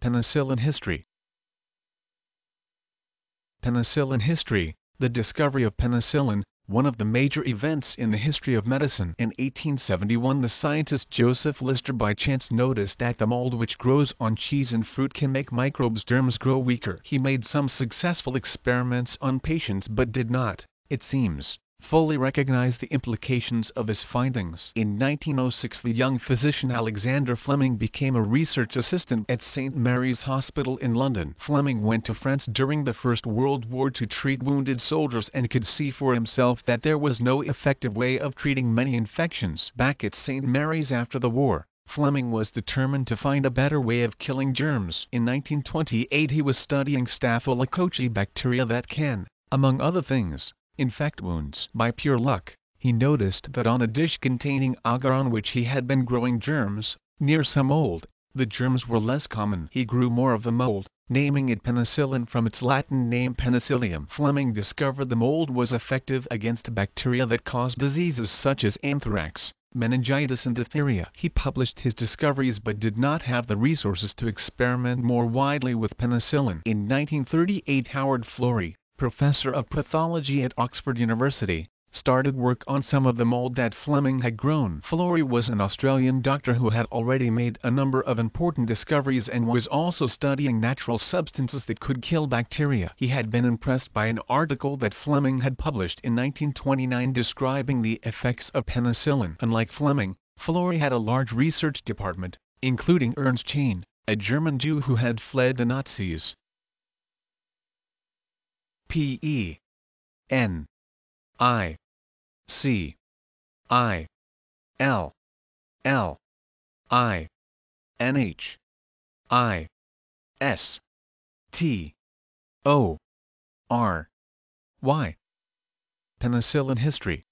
Penicillin history. Penicillin history. The discovery of penicillin, one of the major events in the history of medicine. In 1871, the scientist Joseph Lister by chance noticed that the mold which grows on cheese and fruit can make microbes germs grow weaker. He made some successful experiments on patients but did not, it seems, fully recognize the implications of his findings. In 1906, the young physician Alexander Fleming became a research assistant at St. Mary's Hospital in London. Fleming went to France during the First World War to treat wounded soldiers and could see for himself that there was no effective way of treating many infections. Back at St. Mary's after the war, Fleming was determined to find a better way of killing germs. In 1928, he was studying staphylococci bacteria that can, among other things, infect wounds. By pure luck, he noticed that on a dish containing agar on which he had been growing germs, near some mold, the germs were less common. He grew more of the mold, naming it penicillin from its Latin name Penicillium. Fleming discovered the mold was effective against bacteria that caused diseases such as anthrax, meningitis and diphtheria. He published his discoveries but did not have the resources to experiment more widely with penicillin. In 1938, Howard Florey, professor of pathology at Oxford University, started work on some of the mold that Fleming had grown. Florey was an Australian doctor who had already made a number of important discoveries and was also studying natural substances that could kill bacteria. He had been impressed by an article that Fleming had published in 1929 describing the effects of penicillin. Unlike Fleming, Florey had a large research department, including Ernst Chain, a German Jew who had fled the Nazis. Penicillin. Penicillin history.